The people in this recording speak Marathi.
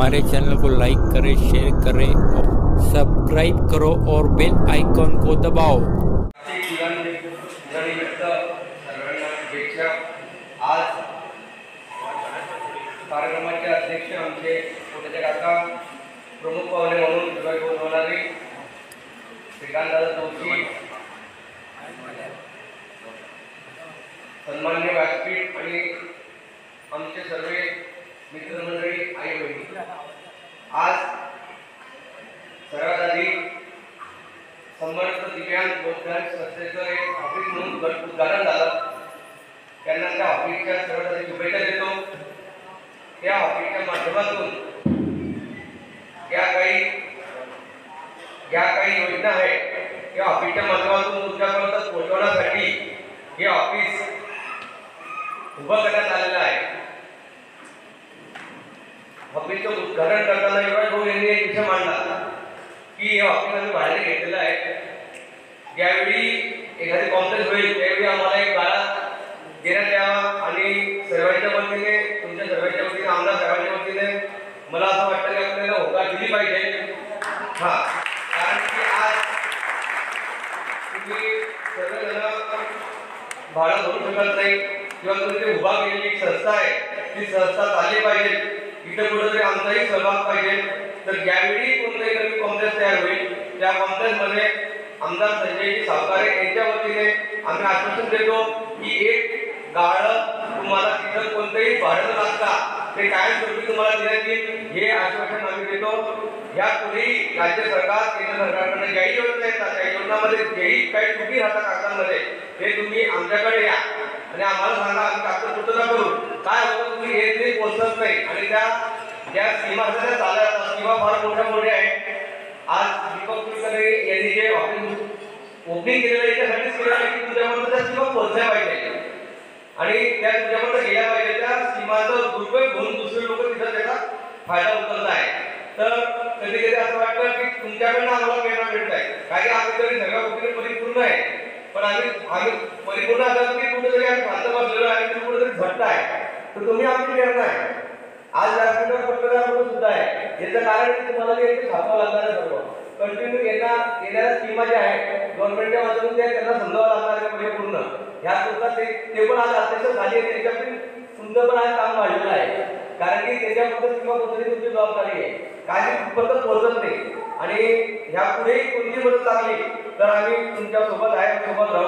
हमारे चैनल को लाइक करें, शेयर करें और सब्सक्राइब करो और बेल आइकॉन को दबाओ। आज कार्यक्रमाचे अध्यक्ष आमचे छोटे काका प्रमुख पाहुणे म्हणून बोलवणारे श्रीकांतदादा जोशी, सन्मान्य व्यासपीठ आणि आमचे सर्व मित्रमंडळी, आई बहिणी, आज सर्वात आधी समर्थ दिव्यांग बौद्धांत संस्थेचं एक ऑफिस म्हणून उद्घाटन झालं. त्यांना त्या ऑफिसच्या सर्वात आधी शुभेच्छा देतो. त्या ऑफिसच्या माध्यमातून ज्या काही योजना आहेत त्या ऑफिसच्या माध्यमातून तुमच्यापर्यंत पोहोचवण्यासाठी हे ऑफिस उभं करण्यात आलेलं आहे. ऑफिसचं उद्घाटन करताना युवराज भाऊ यांनी एक विषय मांडला की हे ऑफिस आम्ही भाड्याने घेतलेलं आहे. ज्यावेळी एखादी कॉम्प्लेक्स होईल त्यावेळी आम्हाला एक गाळा देण्यात यावा आणि सर्वांच्या वतीने, तुमच्या सर्वांच्या वतीने, आमदार साहेबांच्या वतीने मला असं वाटतं की आपल्याला होकार दिली पाहिजे. कारण की आज तुम्ही सर्वजण भाडं भरू शकत नाही किंवा तुम्ही ते उभा केलेली एक संस्था आहे, ती संस्था चालली पाहिजे. इथं कुठेतरी आमचाही सहभाग पाहिजे. तर ज्यावेळी कोणताही नवीन कॉम्प्लेक्स तयार होईल त्या कॉम्प्लेक्समध्ये आमदार संजयजी सावकारे यांच्या वतीने आम्ही आश्वासन देतो की एक गाळं तुम्हाला तिथं कोणतंही भाडं लागता ते कायमस्वरूपी तुम्हाला देण्यात येईल, हे आश्वासन आम्ही देतो. यापुढेही राज्य सरकार, केंद्र सरकारकडे ज्याही योजना येतात त्या योजनांमध्ये जेही काही त्रुटी राहतात कागदांमध्ये ते तुम्ही आमच्याकडे या आणि आम्हाला सांगा, आम्ही कागद पूर्तता करू. काय होतं, तुम्ही हे ते पोहोचत नाही आणि ज्या सीमा चालल्या सीमा फार मोठ्या आहेत. आज दीपक कुलकर्णी यांनी जे ऑफिस ओपनिंग केलेलं आहे त्यासाठीच केलेलं आहे की तुझ्यापर्यंत त्या सीमा पोहोचल्या पाहिजे आणि त्या तुझ्यापर्यंत गेल्या पाहिजे. त्या सीमाचा दुरुपयोग घेऊन दुसरे लोक तिथं त्याचा फायदा उचलत आहे. तर कधी कधी असं वाटतं की तुमच्याकडनं आम्हाला प्रेरणा मिळत आहे, कारण आम्ही तरी सगळ्या गोष्टी परिपूर्ण आहे, पण आम्ही परिपूर्ण असं की कुठेतरी आम्ही शांत बसलेलो आहे आणि कुठेतरी घट्ट आहे. तर तुम्ही आमची प्रेरणा आहे. आज व्यासपीठावर पत्रकार सुद्धा आहे. याचं कारण की तुम्हाला जे छापावं लागणार आहे, सर्व कंटिन्यू येणाऱ्या स्कीमा ज्या आहेत गव्हर्नमेंटच्या माध्यमातून त्यांना समजावं लागणार आहे परिपूर्ण. ह्या सुद्धा ते पण आज अत्यंत झाली आहे. त्याच्यातून तुमचं पण आज काम वाढलेलं आहे, कारण की त्याच्याबद्दल स्कीमा पोहोचण्याची तुमची जबाबदारी आहे. काही पद्धत पोहोचत नाही आणि ह्यापुढे कोणती मदत लागली तर आम्ही तुमच्या सोबत आहे, सोबत राहू.